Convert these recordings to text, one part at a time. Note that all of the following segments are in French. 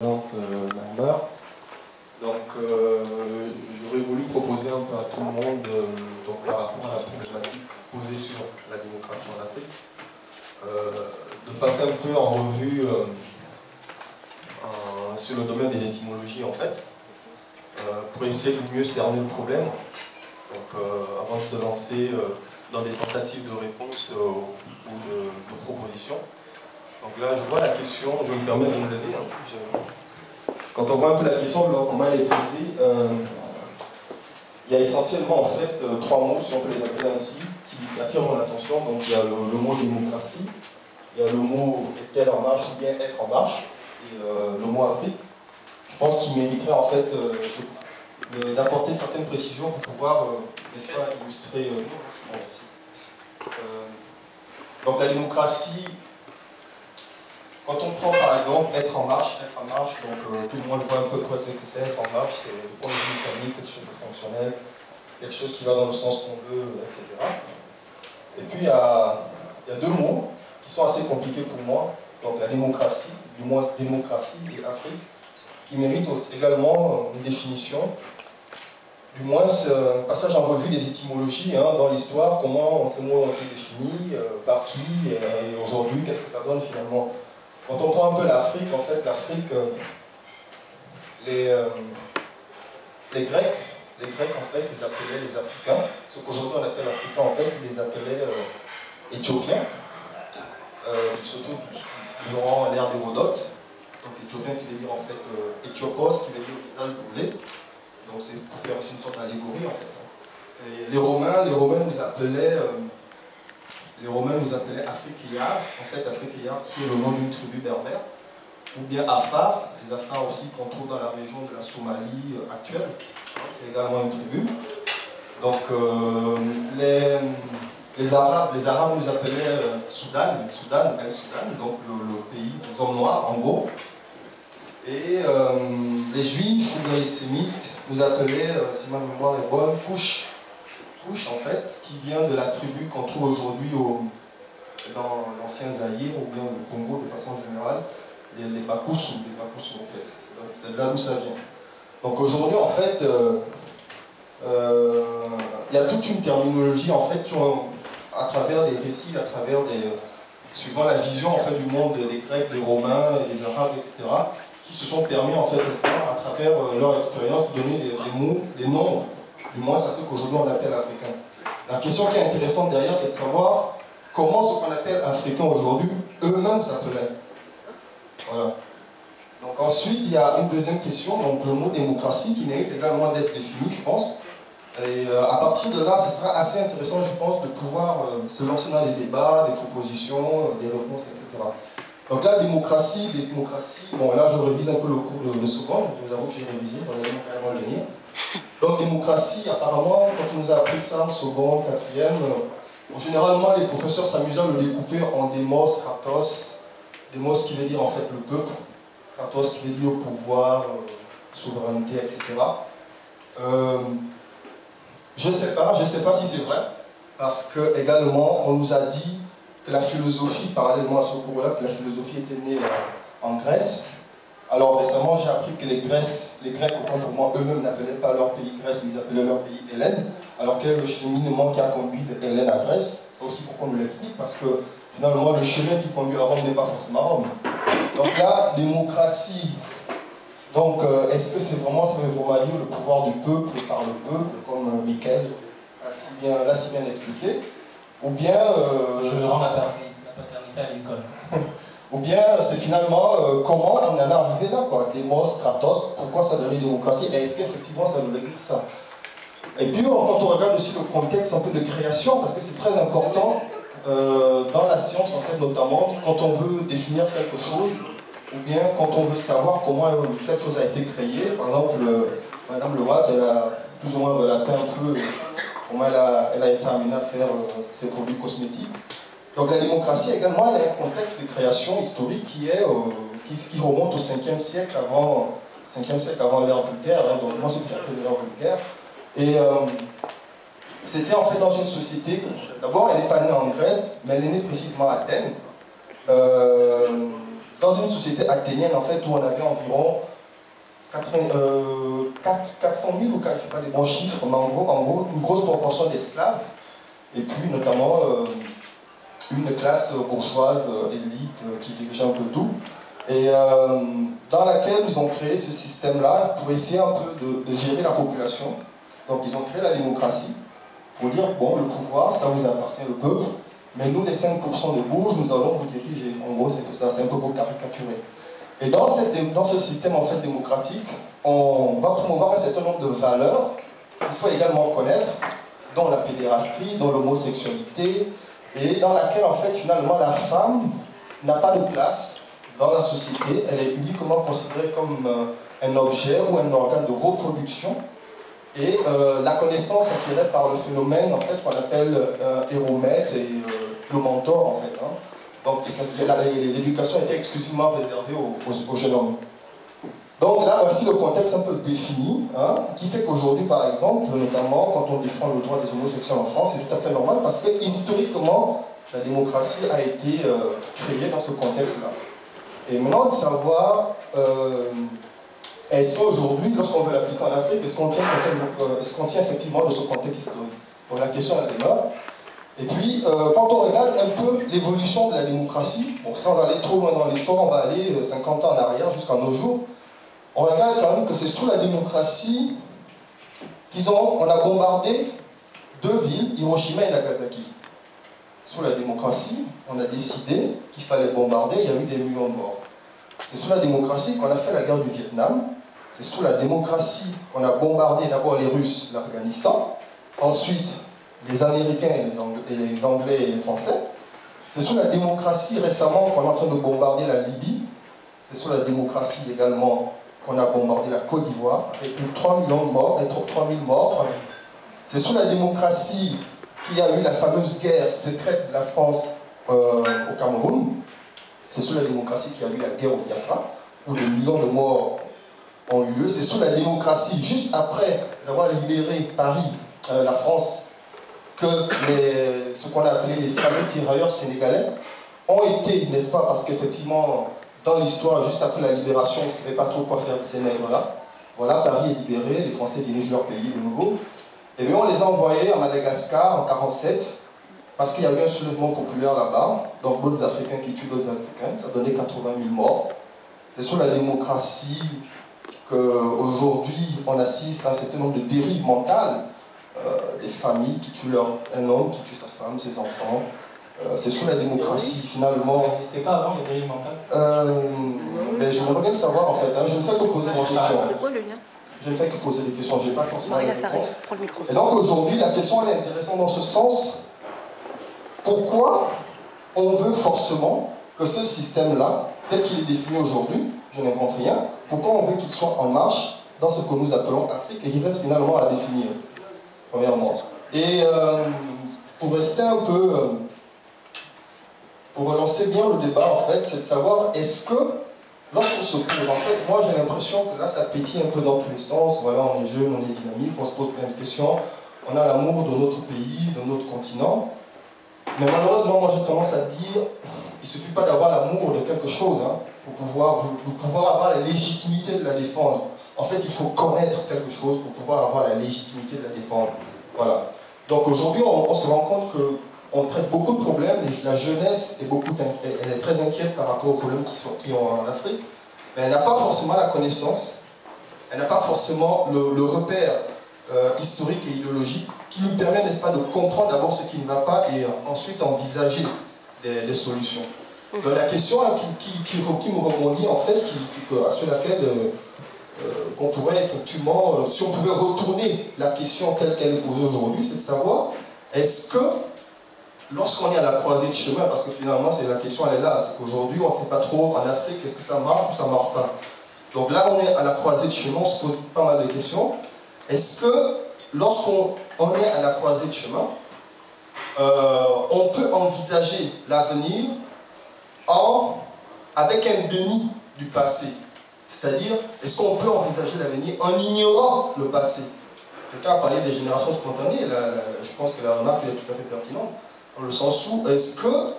Member. Donc j'aurais voulu proposer un peu à tout le monde, donc, par rapport à la problématique posée sur la démocratie en Afrique, de passer un peu en revue sur le domaine des étymologies en fait, pour essayer de mieux cerner le problème, donc, avant de se lancer dans des tentatives de réponse ou de propositions. Donc là, je vois la question, je me permets de me lever. Quand on voit un peu la question, comment elle est posée, il y a essentiellement en fait trois mots, si on peut les appeler ainsi, qui attirent mon attention. Donc il y a le mot démocratie, il y a le mot est-elle en marche ou bien être en marche, et le mot Afrique. Je pense qu'il mériterait en fait d'apporter certaines précisions pour pouvoir, n'est-ce pas, illustrer. Merci. Donc la démocratie. Quand on prend par exemple être en marche, donc tout le monde voit un peu quoi c'est que c'est être en marche, c'est du point de vue mécanique, quelque chose de fonctionnel, quelque chose qui va dans le sens qu'on veut, etc. Et puis il y a deux mots qui sont assez compliqués pour moi, donc la démocratie, du moins démocratie et Afrique, qui méritent également une définition, du moins un passage en revue des étymologies dans l'histoire, comment ces mots ont été définis, par qui, et aujourd'hui, qu'est-ce que ça donne finalement. Quand on prend un peu l'Afrique, en fait, l'Afrique, les Grecs, en fait, ils appelaient les Africains, ce qu'aujourd'hui on appelle Africains, en fait, ils les appelaient Éthiopiens, surtout durant l'ère d'Hérodote. Donc Éthiopien qui veut dire en fait Éthiopos, qui veut dire visage brûlé. Donc c'est pour faire aussi une sorte d'allégorie en fait. Et les Romains nous appelaient Afrikiyar, en fait Afrikiyar qui est le nom d'une tribu berbère, ou bien Afar, les Afars aussi qu'on trouve dans la région de la Somalie actuelle, qui est également une tribu. Donc les Arabes nous appelaient Soudan, donc le pays des hommes noirs en gros. Et les Juifs ou les Sémites nous appelaient, si ma mémoire est bonne, Kouch en fait, qui vient de la tribu qu'on trouve aujourd'hui dans l'ancien Zaïre ou bien le Congo de façon générale, les Bakoussou en fait, c'est de là d'où ça vient. Donc aujourd'hui en fait, il y a toute une terminologie en fait à travers des récits, suivant la vision en fait du monde des Grecs, des Romains, des Arabes, etc., qui se sont permis en fait, à travers leur expérience, de donner des noms, du moins c'est ce qu'aujourd'hui on appelle africain. La question qui est intéressante derrière, c'est de savoir comment ce qu'on appelle africain aujourd'hui, eux-mêmes s'appelaient. Voilà. Donc ensuite, il y a une deuxième question, donc le mot démocratie, qui mérite également d'être défini, je pense. Et à partir de là, ce sera assez intéressant, je pense, de pouvoir se lancer dans les débats, des propositions, des réponses, etc. Donc là, démocratie, bon là je révise un peu le cours de seconde, je vous avoue que j'ai révisé, on va carrément gagner. Donc démocratie, apparemment, quand on nous a appris ça en seconde, quatrième, généralement les professeurs s'amusaient à le découper en démos, kratos, démos qui veut dire en fait le peuple, kratos qui veut dire pouvoir, souveraineté, etc. Je sais pas si c'est vrai, parce que également on nous a dit que la philosophie, parallèlement à ce cours-là, que la philosophie était née en Grèce. Alors récemment, j'ai appris que les Grecs, autant pour moi, eux-mêmes n'appelaient pas leur pays Grèce, mais ils appelaient leur pays Hélène. Alors quel est le cheminement qui a conduit de Hélène à Grèce? Ça aussi, il faut qu'on nous l'explique, parce que finalement, le chemin qui conduit à Rome n'est pas forcément Rome. Donc là, démocratie. Donc, est-ce que c'est vraiment, ça veut vraiment dire le pouvoir du peuple par le peuple, comme Michael l'a si bien expliqué? Ou bien... je rends la paternité à Lincoln. Ou bien c'est finalement comment on en est arrivé là, quoi. Démos, kratos, pourquoi ça donnait démocratie, et est-ce qu'effectivement ça voulait dire ça? Et puis quand on regarde aussi le contexte un peu de création, parce que c'est très important dans la science en fait, notamment quand on veut définir quelque chose, ou bien quand on veut savoir comment cette chose a été créée. Par exemple, Madame Lewatt, elle a plus ou moins relaté un peu comment elle a été amenée à faire ses produits cosmétiques. Donc la démocratie également, elle a un contexte de création historique qui remonte au 5e siècle avant l'ère vulgaire, donc moi c'est ce que j'appelle l'ère vulgaire. Et c'était en fait dans une société, d'abord elle n'est pas née en Grèce, mais elle est née précisément à Athènes. dans une société athénienne, en fait, où on avait environ 400 000 ou 4, je ne sais pas les bons chiffres, mais en gros, une grosse proportion d'esclaves, et puis notamment une classe bourgeoise élite qui dirigeait un peu tout, et dans laquelle ils ont créé ce système-là pour essayer un peu de gérer la population. Donc ils ont créé la démocratie pour dire, bon, le pouvoir, ça vous appartient, le peuple, mais nous, les 5% de bourges, nous allons vous diriger. En gros, c'est que ça, c'est un peu pour caricaturer. Et dans ce système en fait démocratique, on va promouvoir un certain nombre de valeurs qu'il faut également connaître, dont la pédérastie, dont l'homosexualité, et dans laquelle en fait finalement la femme n'a pas de place dans la société, elle est uniquement considérée comme un objet ou un organe de reproduction, et la connaissance acquérée par le phénomène en fait qu'on appelle héromètre et le mentor en fait. Hein. Donc l'éducation était exclusivement réservée aux jeunes hommes. Donc là, voici le contexte un peu défini, hein, qui fait qu'aujourd'hui, par exemple, notamment quand on défend le droit des homosexuels en France, c'est tout à fait normal parce que historiquement, la démocratie a été créée dans ce contexte-là. Et maintenant, de savoir, est-ce qu'aujourd'hui, lorsqu'on veut l'appliquer en Afrique, est-ce qu'on tient effectivement de ce contexte historique? Donc la question, elle est là. Et puis, quand on regarde un peu l'évolution de la démocratie, bon, sans aller trop loin dans l'histoire, on va aller 50 ans en arrière jusqu'à nos jours, on regarde quand même que c'est sous la démocratie on a bombardé 2 villes, Hiroshima et Nagasaki. Sous la démocratie, on a décidé qu'il fallait bombarder, il y a eu des millions de morts. C'est sous la démocratie qu'on a fait la guerre du Vietnam, c'est sous la démocratie qu'on a bombardé d'abord les Russes, l'Afghanistan, ensuite les Américains, les Anglais et les Français. C'est sous la démocratie récemment qu'on est en train de bombarder la Libye. C'est sous la démocratie également qu'on a bombardé la Côte d'Ivoire avec plus de 3 millions de morts, et 3 000 morts. C'est sous la démocratie qu'il y a eu la fameuse guerre secrète de la France au Cameroun. C'est sous la démocratie qu'il y a eu la guerre au Biafra, où des millions de morts ont eu lieu. C'est sous la démocratie, juste après avoir libéré Paris, la France, que ce qu'on a appelé les fameux tirailleurs sénégalais ont été, n'est-ce pas, parce qu'effectivement, dans l'histoire, juste après la libération, on ne savait pas trop quoi faire de ces nègres-là. Voilà, Paris est libéré, les Français dirigent leur pays de nouveau. Et bien, on les a envoyés à Madagascar en 1947, parce qu'il y avait un soulèvement populaire là-bas, donc d'autres Africains qui tuent d'autres Africains, ça donnait 80 000 morts. C'est sur la démocratie qu'aujourd'hui, on assiste à un certain nombre de dérives mentales, des familles qui tuent un homme qui tue sa femme, ses enfants. C'est sous la démocratie, finalement. Ça n'existait pas avant, les dérives mentales Mais j'aimerais bien le savoir, en fait. Hein. Je ne fais que poser des questions. C'est quoi le lien? Je ne fais que poser des questions, je n'ai pas forcément Maria de Sarès, réponse. prends le micro. Et donc aujourd'hui, la question elle est intéressante dans ce sens. Pourquoi on veut forcément que ce système-là, tel qu'il est défini aujourd'hui, je n'invente rien, pourquoi on veut qu'il soit en marche dans ce que nous appelons Afrique et qu'il reste finalement à définir, premièrement. Et pour rester un peu, pour relancer bien le débat en fait, c'est de savoir est-ce que lorsqu'on se pose, en fait, moi j'ai l'impression que là ça pétille un peu dans tous les sens, voilà, on est jeune, on est dynamique, on se pose plein de questions, on a l'amour de notre pays, de notre continent, mais malheureusement moi j'ai tendance à dire, il ne suffit pas d'avoir l'amour de quelque chose hein, pour pouvoir avoir la légitimité de la défendre. En fait, il faut connaître quelque chose pour pouvoir avoir la légitimité de la défendre. Voilà. Donc aujourd'hui, on se rend compte qu'on traite beaucoup de problèmes, la jeunesse elle est très inquiète par rapport aux problèmes qui ont en Afrique, mais elle n'a pas forcément la connaissance, elle n'a pas forcément le repère historique et idéologique qui nous permet, n'est-ce pas, de comprendre d'abord ce qui ne va pas et ensuite envisager des solutions. Donc la question qui me rebondit en fait, sur laquelle qu'on pourrait effectivement, si on pouvait retourner la question telle qu'elle est posée aujourd'hui, c'est de savoir, est-ce que lorsqu'on est à la croisée de chemin, parce que finalement c'est la question elle est là, c'est qu'aujourd'hui on ne sait pas trop en Afrique, est-ce que ça marche ou ça ne marche pas. Donc là on est à la croisée de chemin, on se pose pas mal de questions. Est-ce que lorsqu'on est à la croisée de chemin, on peut envisager l'avenir avec un déni du passé? C'est-à-dire, est-ce qu'on peut envisager l'avenir en ignorant le passé? Quelqu'un a parlé des générations spontanées, je pense que la remarque est tout à fait pertinente, dans le sens où, est-ce que,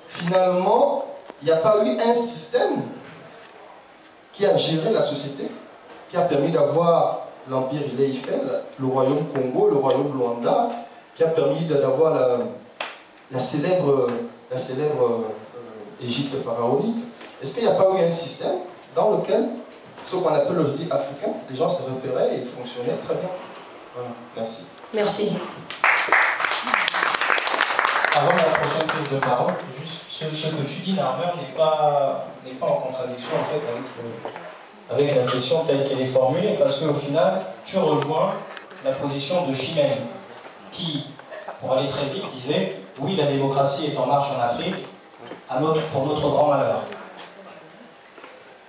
finalement, il n'y a pas eu un système qui a géré la société, qui a permis d'avoir l'Empire Ile-Eiffel, le Royaume Congo, le Royaume Luanda, qui a permis d'avoir la célèbre Égypte pharaonique. Est-ce qu'il n'y a pas eu un système dans lequel ce qu'on appelle aujourd'hui africain, les gens se repéraient et fonctionnaient très bien? Voilà, merci. Merci. Avant la prochaine prise de parole, juste ce que tu dis, Narmer, n'est pas en contradiction en fait avec la question telle qu'elle est formulée, parce qu'au final, tu rejoins la position de Chimène, qui, pour aller très vite, disait « Oui, la démocratie est en marche en Afrique, pour notre grand malheur ».